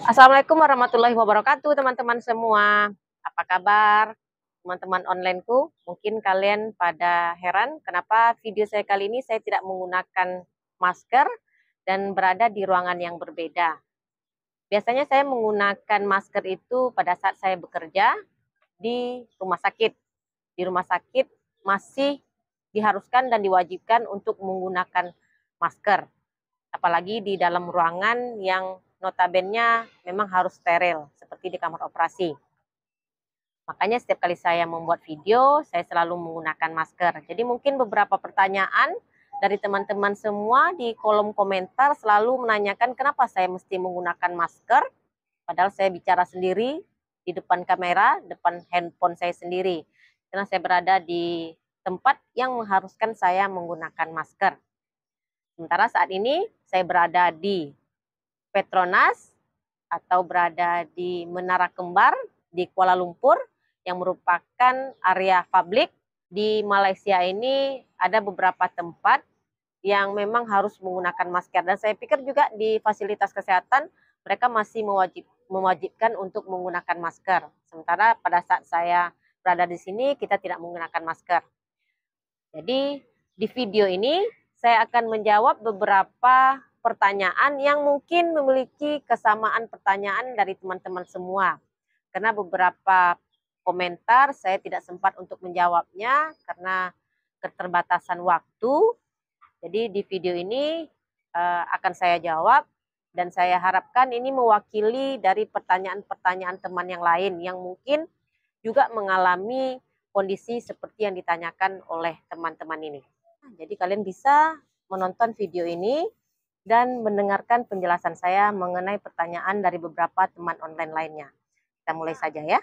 Assalamualaikum warahmatullahi wabarakatuh, teman-teman semua. Apa kabar, teman-teman onlineku? Mungkin kalian pada heran kenapa video saya kali ini saya tidak menggunakan masker dan berada di ruangan yang berbeda. Biasanya saya menggunakan masker itu pada saat saya bekerja di rumah sakit. Di rumah sakit masih diharuskan dan diwajibkan untuk menggunakan masker. Apalagi di dalam ruangan yang notabene memang harus steril, seperti di kamar operasi. Makanya setiap kali saya membuat video, saya selalu menggunakan masker. Jadi mungkin beberapa pertanyaan dari teman-teman semua di kolom komentar selalu menanyakan kenapa saya mesti menggunakan masker, padahal saya bicara sendiri di depan kamera, depan handphone saya sendiri. Karena saya berada di tempat yang mengharuskan saya menggunakan masker. Sementara saat ini saya berada di Petronas atau berada di Menara Kembar di Kuala Lumpur yang merupakan area publik. Di Malaysia ini ada beberapa tempat yang memang harus menggunakan masker, dan saya pikir juga di fasilitas kesehatan mereka masih mewajibkan untuk menggunakan masker. Sementara pada saat saya berada di sini kita tidak menggunakan masker. Jadi di video ini saya akan menjawab beberapa pertanyaan yang mungkin memiliki kesamaan pertanyaan dari teman-teman semua. Karena beberapa komentar saya tidak sempat untuk menjawabnya karena keterbatasan waktu. Jadi di video ini akan saya jawab, dan saya harapkan ini mewakili dari pertanyaan-pertanyaan teman yang lain yang mungkin juga mengalami kondisi seperti yang ditanyakan oleh teman-teman ini. Jadi kalian bisa menonton video ini dan mendengarkan penjelasan saya mengenai pertanyaan dari beberapa teman online lainnya. Kita mulai saja ya.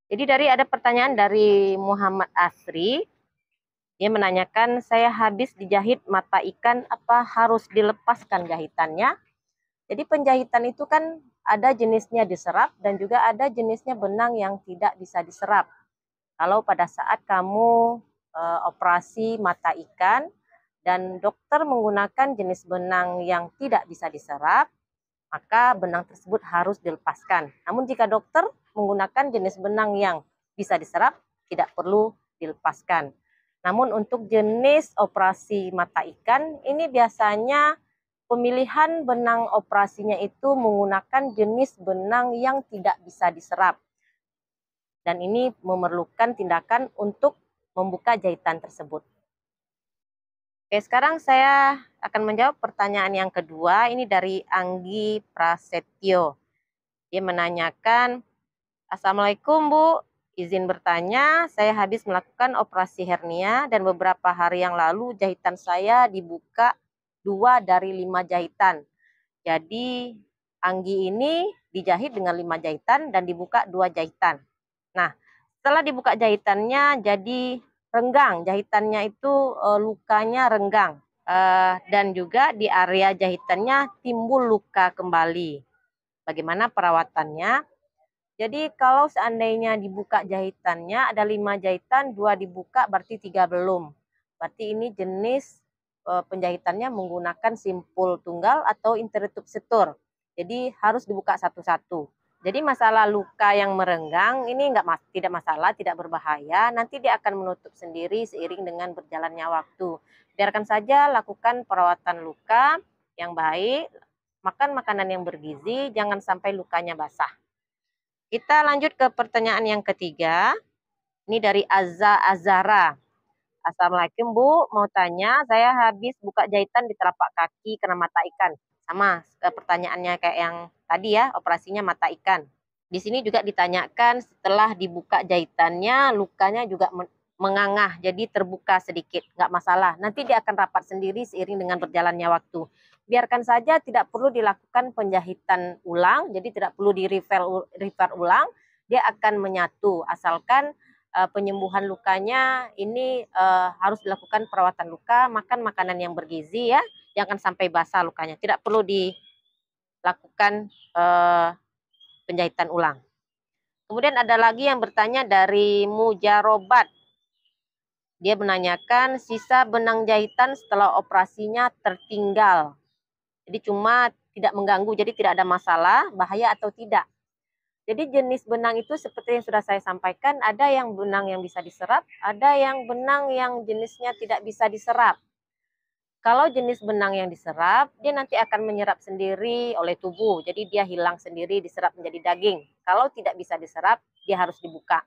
Jadi ada pertanyaan dari Muhammad Asri. Dia menanyakan, saya habis dijahit mata ikan, apa harus dilepaskan jahitannya? Jadi penjahitan itu kan ada jenisnya diserap dan juga ada jenisnya benang yang tidak bisa diserap. Kalau pada saat kamu operasi mata ikan dan dokter menggunakan jenis benang yang tidak bisa diserap, maka benang tersebut harus dilepaskan. Namun jika dokter menggunakan jenis benang yang bisa diserap, tidak perlu dilepaskan. Namun untuk jenis operasi mata ikan, ini biasanya pemilihan benang operasinya itu menggunakan jenis benang yang tidak bisa diserap. Dan ini memerlukan tindakan untuk membuka jahitan tersebut. Oke, sekarang saya akan menjawab pertanyaan yang kedua. Ini dari Anggi Prasetyo. Dia menanyakan, Assalamualaikum Bu, izin bertanya, saya habis melakukan operasi hernia dan beberapa hari yang lalu jahitan saya dibuka 2 dari 5 jahitan. Jadi Anggi ini dijahit dengan 5 jahitan dan dibuka 2 jahitan. Nah, setelah dibuka jahitannya jadi renggang, jahitannya itu lukanya renggang, dan juga di area jahitannya timbul luka kembali. Bagaimana perawatannya? Jadi kalau seandainya dibuka jahitannya ada 5 jahitan, 2 dibuka berarti 3 belum. Berarti ini jenis penjahitannya menggunakan simpul tunggal atau interruptor. Jadi harus dibuka satu-satu. Jadi masalah luka yang merenggang ini tidak masalah, tidak berbahaya. Nanti dia akan menutup sendiri seiring dengan berjalannya waktu. Biarkan saja, lakukan perawatan luka yang baik, makan makanan yang bergizi, jangan sampai lukanya basah. Kita lanjut ke pertanyaan yang ketiga. Ini dari Azara. Assalamualaikum Bu, mau tanya, saya habis buka jahitan di telapak kaki kena mata ikan. Sama pertanyaannya kayak yang tadi ya, operasinya mata ikan. Di sini juga ditanyakan setelah dibuka jahitannya, lukanya juga mengangah, jadi terbuka sedikit, nggak masalah. Nanti dia akan rapat sendiri seiring dengan berjalannya waktu. Biarkan saja, tidak perlu dilakukan penjahitan ulang, jadi tidak perlu di-refer ulang, dia akan menyatu, asalkan penyembuhan lukanya ini harus dilakukan perawatan luka, makan makanan yang bergizi ya, jangan sampai basah lukanya, tidak perlu dilakukan penjahitan ulang. Kemudian ada lagi yang bertanya dari Mujarobat. Dia menanyakan sisa benang jahitan setelah operasinya tertinggal. Jadi cuma tidak mengganggu, jadi tidak ada masalah, bahaya atau tidak. Jadi jenis benang itu seperti yang sudah saya sampaikan, ada yang benang yang bisa diserap, ada yang benang yang jenisnya tidak bisa diserap. Kalau jenis benang yang diserap, dia nanti akan menyerap sendiri oleh tubuh, jadi dia hilang sendiri, diserap menjadi daging. Kalau tidak bisa diserap, dia harus dibuka.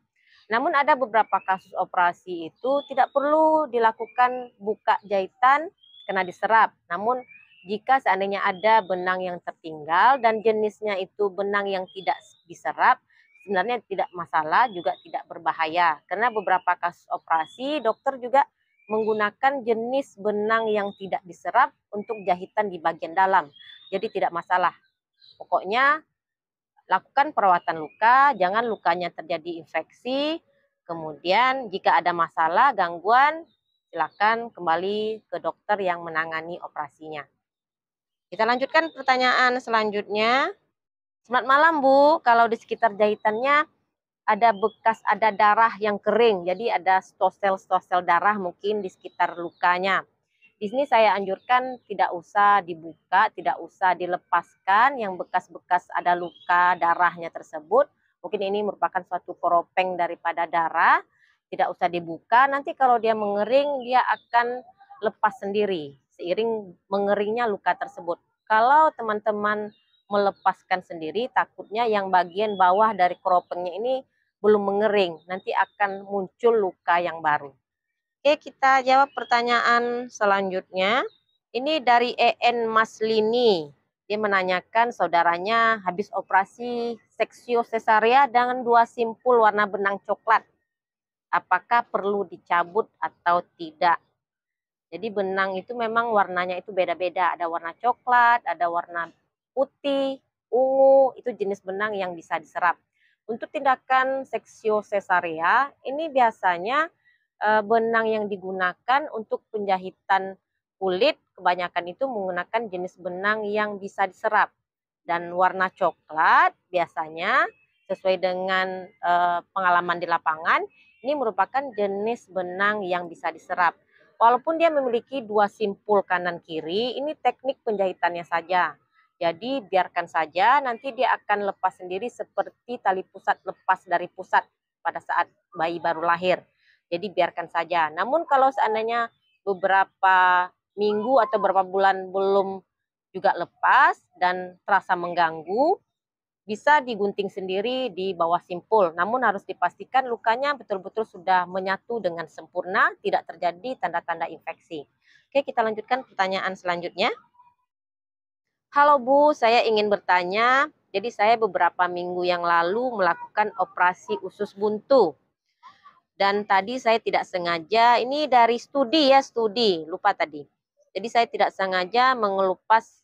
Namun ada beberapa kasus operasi itu tidak perlu dilakukan buka jahitan karena diserap. Namun jika seandainya ada benang yang tertinggal dan jenisnya itu benang yang tidak diserap, sebenarnya tidak masalah, juga tidak berbahaya. Karena beberapa kasus operasi, dokter juga menggunakan jenis benang yang tidak diserap untuk jahitan di bagian dalam. Jadi tidak masalah. Pokoknya lakukan perawatan luka, jangan lukanya terjadi infeksi. Kemudian jika ada masalah, gangguan, silakan kembali ke dokter yang menangani operasinya. Kita lanjutkan pertanyaan selanjutnya. Selamat malam Bu, kalau di sekitar jahitannya ada bekas, ada darah yang kering, jadi ada stosel-stosel darah mungkin di sekitar lukanya. Di sini saya anjurkan tidak usah dibuka, tidak usah dilepaskan yang bekas-bekas ada luka darahnya tersebut. Mungkin ini merupakan suatu koropeng daripada darah, tidak usah dibuka. Nanti kalau dia mengering, dia akan lepas sendiri seiring mengeringnya luka tersebut. Kalau teman-teman melepaskan sendiri, takutnya yang bagian bawah dari koropengnya ini belum mengering, nanti akan muncul luka yang baru. Oke, kita jawab pertanyaan selanjutnya. Ini dari EN Maslini. Dia menanyakan saudaranya habis operasi seksio sesarea dengan 2 simpul warna benang coklat. Apakah perlu dicabut atau tidak? Jadi benang itu memang warnanya itu beda-beda. Ada warna coklat, ada warna putih, ungu, itu jenis benang yang bisa diserap. Untuk tindakan seksio sesarea, ini biasanya benang yang digunakan untuk penjahitan kulit, kebanyakan itu menggunakan jenis benang yang bisa diserap. Dan warna coklat biasanya sesuai dengan pengalaman di lapangan, ini merupakan jenis benang yang bisa diserap. Walaupun dia memiliki 2 simpul kanan kiri, ini teknik penjahitannya saja. Jadi biarkan saja, nanti dia akan lepas sendiri seperti tali pusat lepas dari pusat pada saat bayi baru lahir. Jadi biarkan saja. Namun kalau seandainya beberapa minggu atau beberapa bulan belum juga lepas dan terasa mengganggu, bisa digunting sendiri di bawah simpul, namun harus dipastikan lukanya betul-betul sudah menyatu dengan sempurna, tidak terjadi tanda-tanda infeksi. Oke, kita lanjutkan pertanyaan selanjutnya. Halo Bu, saya ingin bertanya, jadi saya beberapa minggu yang lalu melakukan operasi usus buntu. Dan tadi saya tidak sengaja, ini dari studi ya, lupa tadi. Jadi saya tidak sengaja mengelupas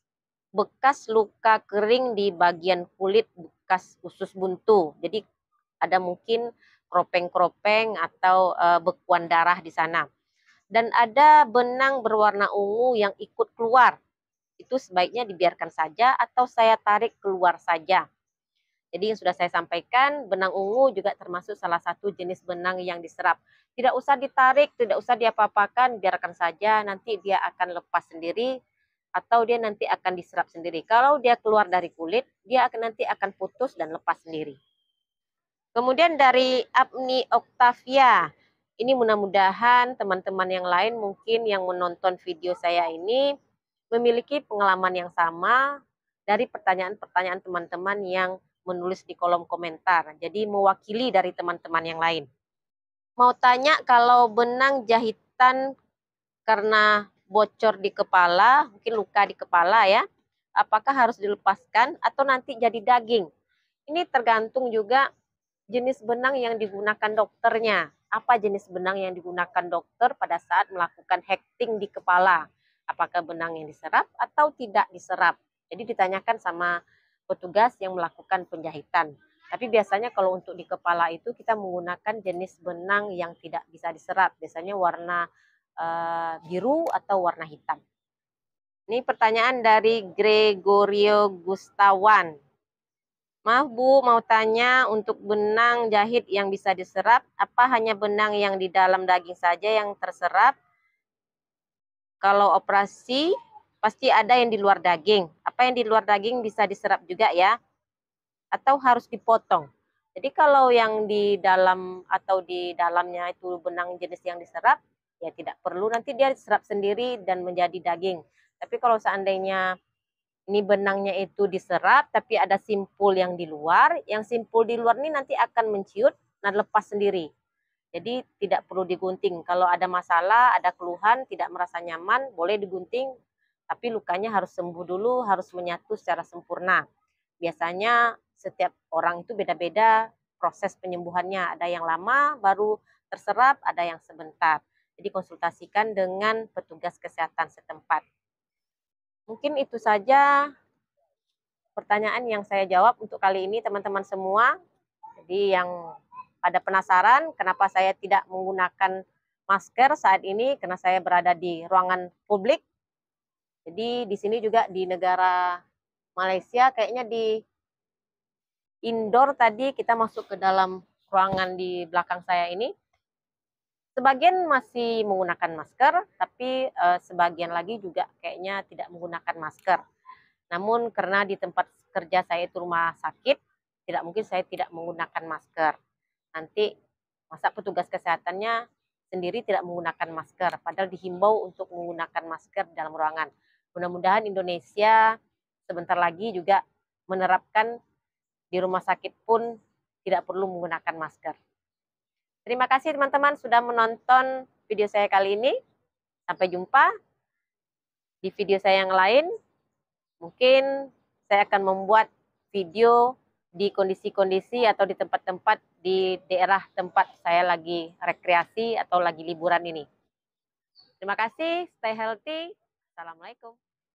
bekas luka kering di bagian kulit bekas usus buntu. Jadi ada mungkin kropeng-kropeng atau bekuan darah di sana. Dan ada benang berwarna ungu yang ikut keluar. Itu sebaiknya dibiarkan saja atau saya tarik keluar saja. Jadi yang sudah saya sampaikan, benang ungu juga termasuk salah satu jenis benang yang diserap. Tidak usah ditarik, tidak usah diapa-apakan, biarkan saja, nanti dia akan lepas sendiri atau dia nanti akan diserap sendiri. Kalau dia keluar dari kulit, dia nanti akan putus dan lepas sendiri. Kemudian dari Apni Octavia, ini mudah-mudahan teman-teman yang lain mungkin yang menonton video saya ini memiliki pengalaman yang sama dari pertanyaan-pertanyaan teman-teman yang menulis di kolom komentar. Jadi mewakili dari teman-teman yang lain. Mau tanya kalau benang jahitan karena bocor di kepala, mungkin luka di kepala ya, apakah harus dilepaskan atau nanti jadi daging? Ini tergantung juga jenis benang yang digunakan dokternya. Apa jenis benang yang digunakan dokter pada saat melakukan hekting di kepala? Apakah benang yang diserap atau tidak diserap? Jadi ditanyakan sama petugas yang melakukan penjahitan. Tapi biasanya kalau untuk di kepala itu kita menggunakan jenis benang yang tidak bisa diserap. Biasanya warna biru atau warna hitam. Ini pertanyaan dari Gregorio Gustawan. Maaf Bu, mau tanya untuk benang jahit yang bisa diserap, apa hanya benang yang di dalam daging saja yang terserap? Kalau operasi pasti ada yang di luar daging. Apa yang di luar daging bisa diserap juga ya, atau harus dipotong. Jadi kalau yang di dalam atau di dalamnya itu benang jenis yang diserap, ya tidak perlu nanti dia diserap sendiri dan menjadi daging. Tapi kalau seandainya ini benangnya itu diserap, tapi ada simpul yang di luar, yang simpul di luar ini nanti akan menciut dan lepas sendiri. Jadi tidak perlu digunting. Kalau ada masalah, ada keluhan, tidak merasa nyaman, boleh digunting, tapi lukanya harus sembuh dulu, harus menyatu secara sempurna. Biasanya setiap orang itu beda-beda proses penyembuhannya. Ada yang lama baru terserap, ada yang sebentar. Jadi konsultasikan dengan petugas kesehatan setempat. Mungkin itu saja pertanyaan yang saya jawab untuk kali ini teman-teman semua. Jadi yang pada penasaran kenapa saya tidak menggunakan masker saat ini karena saya berada di ruangan publik. Jadi di sini juga di negara Malaysia kayaknya di indoor tadi kita masuk ke dalam ruangan di belakang saya ini. Sebagian masih menggunakan masker, tapi sebagian lagi juga kayaknya tidak menggunakan masker. Namun karena di tempat kerja saya itu rumah sakit, tidak mungkin saya tidak menggunakan masker. Nanti masa petugas kesehatannya sendiri tidak menggunakan masker, padahal dihimbau untuk menggunakan masker di dalam ruangan. Mudah-mudahan Indonesia sebentar lagi juga menerapkan di rumah sakit pun tidak perlu menggunakan masker. Terima kasih teman-teman sudah menonton video saya kali ini. Sampai jumpa di video saya yang lain. Mungkin saya akan membuat video di kondisi-kondisi atau di tempat-tempat di daerah tempat saya lagi rekreasi atau lagi liburan ini. Terima kasih, stay healthy. Assalamualaikum.